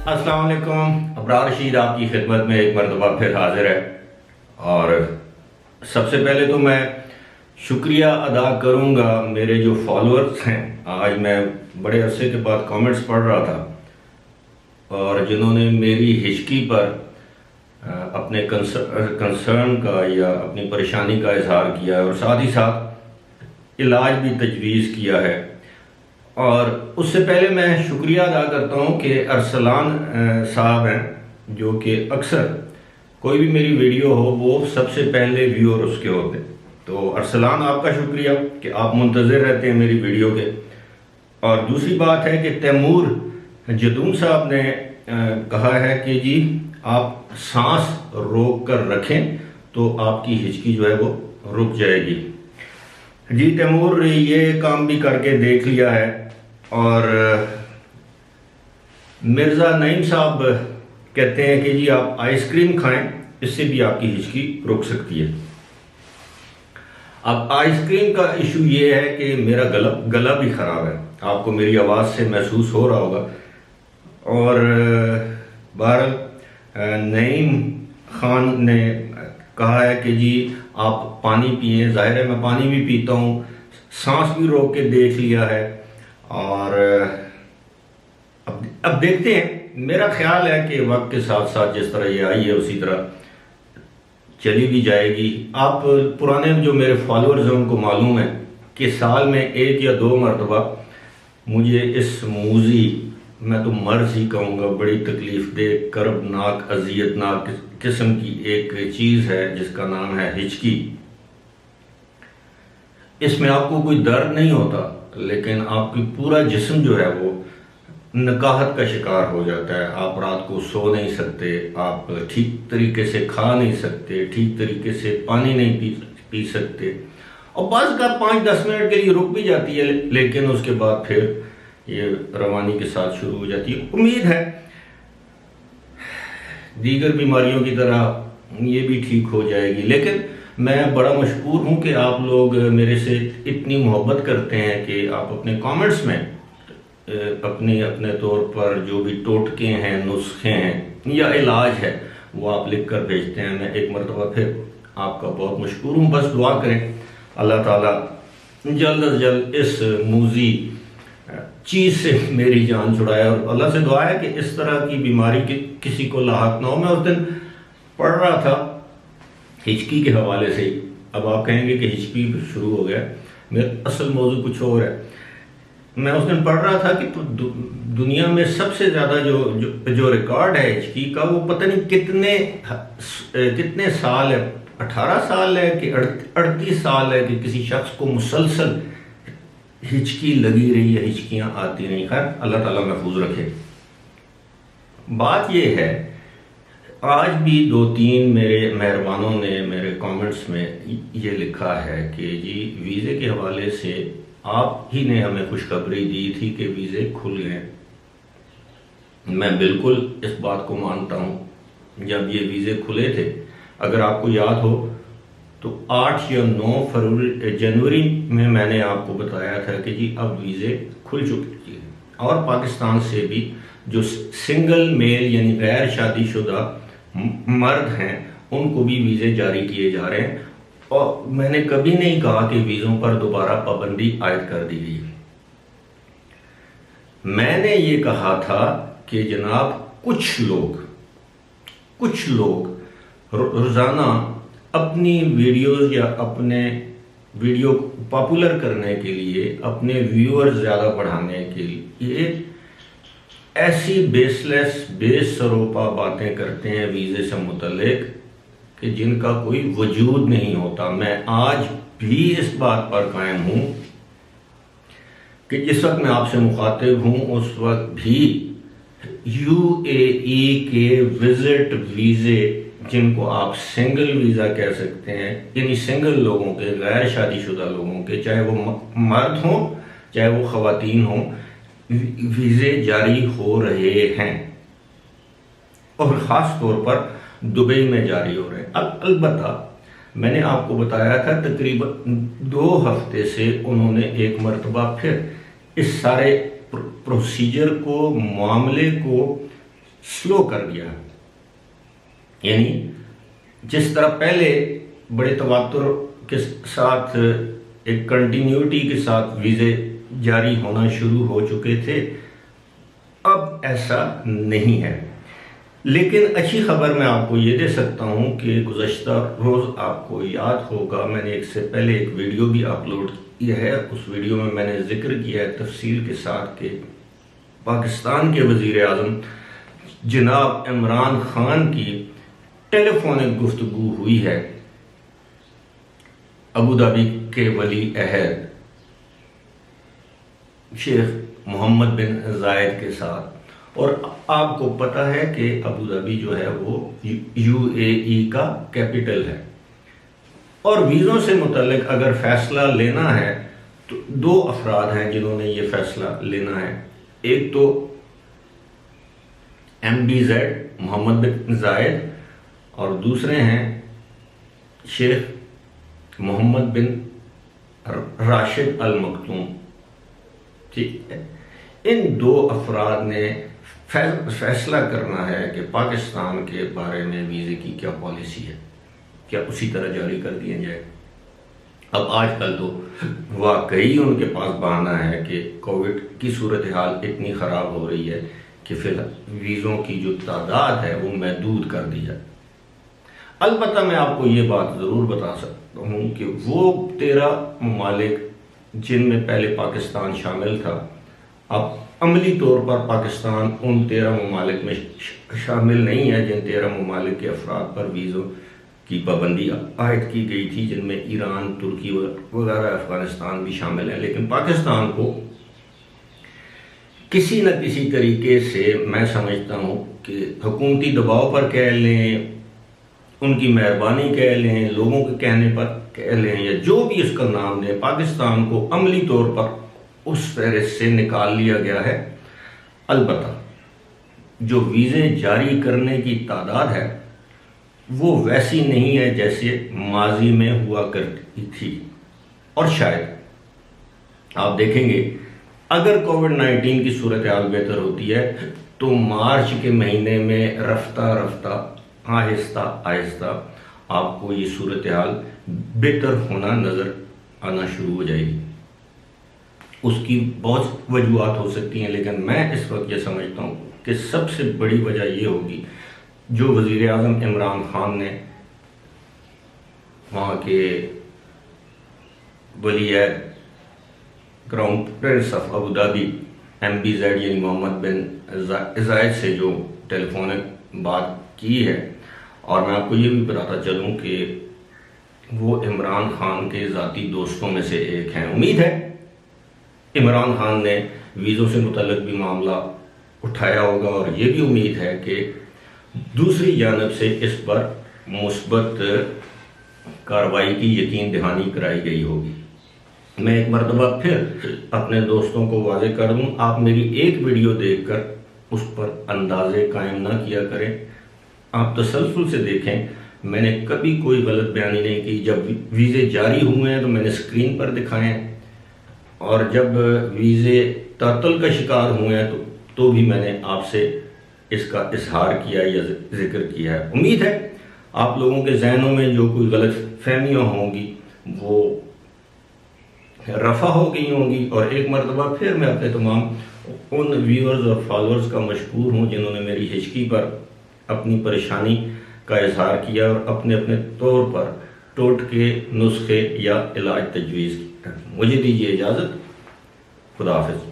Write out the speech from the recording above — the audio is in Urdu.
السلام علیکم. ابرار رشید آپ کی خدمت میں ایک مرتبہ پھر حاضر ہے. اور سب سے پہلے تو میں شکریہ ادا کروں گا میرے جو فالورز ہیں. آج میں بڑے عرصے کے بعد کامنٹس پڑھ رہا تھا اور جنہوں نے میری ہچکی پر اپنے کنسرن کا یا اپنی پریشانی کا اظہار کیا ہے اور ساتھ ہی ساتھ علاج بھی تجویز کیا ہے. اور اس سے پہلے میں شکریہ ادا کرتا ہوں کہ ارسلان صاحب ہیں جو کہ اکثر کوئی بھی میری ویڈیو ہو وہ سب سے پہلے ویور اس کے ہوتے ہیں. تو ارسلان آپ کا شکریہ کہ آپ منتظر رہتے ہیں میری ویڈیو کے. اور دوسری بات ہے کہ تیمور جدون صاحب نے کہا ہے کہ جی آپ سانس روک کر رکھیں تو آپ کی ہچکی جو ہے وہ رک جائے گی. جی تیمور یہ کام بھی کر کے دیکھ لیا ہے. اور مرزا نعیم صاحب کہتے ہیں کہ جی آپ آئس کریم کھائیں, اس سے بھی آپ کی ہچکی رک سکتی ہے. اب آئس کریم کا ایشو یہ ہے کہ میرا گلا بھی خراب ہے, آپ کو میری آواز سے محسوس ہو رہا ہوگا. اور بہرحال نعیم خان نے کہا ہے کہ جی آپ پانی پئیں. ظاہر ہے میں پانی بھی پیتا ہوں, سانس بھی روک کے دیکھ لیا ہے. اور اب دیکھتے ہیں. میرا خیال ہے کہ وقت کے ساتھ ساتھ جس طرح یہ آئی ہے اسی طرح چلی بھی جائے گی. آپ پرانے جو میرے فالورز ہیں ان کو معلوم ہے کہ سال میں 1 یا 2 مرتبہ مجھے اس موذی, میں تو مرض ہی کہوں گا, بڑی تکلیف دہ, کربناک, اذیتناک قسم کی ایک چیز ہے جس کا نام ہے ہچکی. اس میں آپ کو کوئی درد نہیں ہوتا لیکن آپ کی پورا جسم جو ہے وہ نکاہت کا شکار ہو جاتا ہے. آپ رات کو سو نہیں سکتے, آپ ٹھیک طریقے سے کھا نہیں سکتے, ٹھیک طریقے سے پانی نہیں پی سکتے. اور بعض کا 5-10 منٹ کے لیے رک بھی جاتی ہے لیکن اس کے بعد پھر یہ روانی کے ساتھ شروع ہو جاتی ہے. امید ہے دیگر بیماریوں کی طرح یہ بھی ٹھیک ہو جائے گی. لیکن میں بڑا مشکور ہوں کہ آپ لوگ میرے سے اتنی محبت کرتے ہیں کہ آپ اپنے کامنٹس میں اپنے طور پر جو بھی ٹوٹکے ہیں, نسخے ہیں یا علاج ہے وہ آپ لکھ کر بھیجتے ہیں. میں ایک مرتبہ پھر آپ کا بہت مشکور ہوں. بس دعا کریں اللہ تعالیٰ جلد از جلد اس موذی چیز سے میری جان چھڑائے. اور اللہ سے دعا ہے کہ اس طرح کی بیماری کسی کو لاحق نہ ہو. میں اس دن پڑھ رہا تھا ہچکی کے حوالے سے ہی. اب آپ کہیں گے کہ ہچکی شروع ہو گیا, میرا اصل موضوع کچھ اور ہے. میں اس دن پڑھ رہا تھا کہ دنیا میں سب سے زیادہ جو ریکارڈ ہے ہچکی کا وہ پتہ نہیں کتنے سال ہے, 18 سال ہے کہ 38 سال ہے کہ کسی شخص کو مسلسل ہچکی لگی رہی ہے, ہچکیاں آتی نہیں. خیر اللہ تعالیٰ محفوظ رکھے. بات یہ ہے آج بھی 2-3 میرے مہربانوں نے میرے کامنٹس میں یہ لکھا ہے کہ جی ویزے کے حوالے سے آپ ہی نے ہمیں خوشخبری دی تھی کہ ویزے کھل گئے. میں بالکل اس بات کو مانتا ہوں. جب یہ ویزے کھلے تھے, اگر آپ کو یاد ہو تو 8 یا 9 جنوری میں نے آپ کو بتایا تھا کہ جی اب ویزے کھل چکے ہیں اور پاکستان سے بھی جو سنگل میل یعنی غیر شادی شدہ مرد ہیں ان کو بھی ویزے جاری کیے جا رہے ہیں. اور میں نے کبھی نہیں کہا کہ ویزوں پر دوبارہ پابندی عائد کر دی گئی. میں نے یہ کہا تھا کہ جناب کچھ لوگ روزانہ اپنی ویڈیوز یا اپنے ویڈیو پاپولر کرنے کے لیے, اپنے ویورز زیادہ بڑھانے کے لیے ایسی بیس لیس, بے سروپا باتیں کرتے ہیں ویزے سے متعلق کہ جن کا کوئی وجود نہیں ہوتا. میں آج بھی اس بات پر قائم ہوں کہ جس وقت میں آپ سے مخاطب ہوں اس وقت بھی UAE کے وزٹ ویزے, جن کو آپ سنگل ویزا کہہ سکتے ہیں, یعنی سنگل لوگوں کے, غیر شادی شدہ لوگوں کے, چاہے وہ مرد ہوں چاہے وہ خواتین ہوں, ویزے جاری ہو رہے ہیں. اور خاص طور پر دبئی میں جاری ہو رہے ہیں. اب البتہ میں نے آپ کو بتایا تھا تقریباً 2 ہفتے سے انہوں نے ایک مرتبہ پھر اس سارے پروسیجر کو, معاملے کو سلو کر دیا ہے۔ یعنی جس طرح پہلے بڑے تواتر کے ساتھ ایک کنٹینیوٹی کے ساتھ ویزے جاری ہونا شروع ہو چکے تھے، اب ایسا نہیں ہے۔ لیکن اچھی خبر میں آپ کو یہ دے سکتا ہوں کہ گزشتہ روز آپ کو یاد ہوگا میں نے ایک سے پہلے ایک ویڈیو بھی اپلوڈ کیا ہے، اس ویڈیو میں نے ذکر کیا ہے تفصیل کے ساتھ کہ پاکستان کے وزیر اعظم جناب عمران خان کی ٹیلی فونک گفتگو ہوئی ہے ابوظہبی کے ولی عہد شیخ محمد بن زائد کے ساتھ۔ اور آپ کو پتہ ہے کہ ابوظہبی جو ہے وہ یو اے ای کا کیپٹل ہے، اور ویزوں سے متعلق اگر فیصلہ لینا ہے تو دو افراد ہیں جنہوں نے یہ فیصلہ لینا ہے، ایک تو ایم بی زیڈ محمد بن زائد اور دوسرے ہیں شیخ محمد بن راشد المکتوم۔ ٹھیک ہے، ان دو افراد نے فیصلہ کرنا ہے کہ پاکستان کے بارے میں ویزے کی کیا پالیسی ہے، کیا اسی طرح جاری کر دیا جائے۔ اب آج کل تو واقعی ان کے پاس بہانہ ہے کہ کووڈ کی صورتحال اتنی خراب ہو رہی ہے کہ فی الحال ویزوں کی جو تعداد ہے وہ محدود کر دی جائے۔ البتہ میں آپ کو یہ بات ضرور بتا سکتا ہوں کہ وہ 13 ممالک جن میں پہلے پاکستان شامل تھا، اب عملی طور پر پاکستان ان 13 ممالک میں شامل نہیں ہے جن 13 ممالک کے افراد پر ویزوں کی پابندی عائد کی گئی تھی، جن میں ایران، ترکی وغیرہ، افغانستان بھی شامل ہیں۔ لیکن پاکستان کو کسی نہ کسی طریقے سے میں سمجھتا ہوں کہ حکومتی دباؤ پر کہہ لیں، ان کی مہربانی کہہ لیں، لوگوں کے کہنے پر کہہ لیں، یا جو بھی اس کا نام دیں، پاکستان کو عملی طور پر اس فہرست سے نکال لیا گیا ہے۔ البتہ جو ویزے جاری کرنے کی تعداد ہے وہ ویسی نہیں ہے جیسے ماضی میں ہوا کرتی تھی، اور شاید آپ دیکھیں گے اگر کووڈ-19 کی صورتحال بہتر ہوتی ہے تو مارچ کے مہینے میں رفتہ رفتہ آہستہ آہستہ آپ کو یہ صورتحال بہتر ہونا نظر آنا شروع ہو جائے گی۔ اس کی بہت وجوہات ہو سکتی ہیں، لیکن میں اس وقت یہ سمجھتا ہوں کہ سب سے بڑی وجہ یہ ہوگی جو وزیر اعظم عمران خان نے وہاں کے ولی عہد crown prince of Abu Dhabi M B Z یعنی محمد بن زائد سے جو ٹیلی فونک بات کی ہے۔ اور میں آپ کو یہ بھی بتاتا چلوں کہ وہ عمران خان کے ذاتی دوستوں میں سے ایک ہیں۔ امید ہے عمران خان نے ویزوں سے متعلق بھی معاملہ اٹھایا ہوگا، اور یہ بھی امید ہے کہ دوسری جانب سے اس پر مثبت کارروائی کی یقین دہانی کرائی گئی ہوگی۔ میں ایک مرتبہ پھر اپنے دوستوں کو واضح کر دوں، آپ میری ایک ویڈیو دیکھ کر اس پر اندازے قائم نہ کیا کریں، آپ تسلسل سے دیکھیں۔ میں نے کبھی کوئی غلط بیانی نہیں کی۔ جب ویزے جاری ہوئے ہیں تو میں نے اسکرین پر دکھائے ہیں، اور جب ویزے تعطل کا شکار ہوئے ہیں تو بھی میں نے آپ سے اس کا اظہار کیا یا ذکر کیا ہے۔ امید ہے آپ لوگوں کے ذہنوں میں جو کوئی غلط فہمیاں ہوں گی وہ رفع ہو گئی ہوں گی، اور ایک مرتبہ پھر میں اپنے تمام ان ویورز اور فالورز کا مشکور ہوں جنہوں نے میری ہچکی پر اپنی پریشانی کا اظہار کیا اور اپنے اپنے طور پر ٹوٹکے، نسخے یا علاج تجویز کیا۔ مجھے دیجیے اجازت، خدا حافظ۔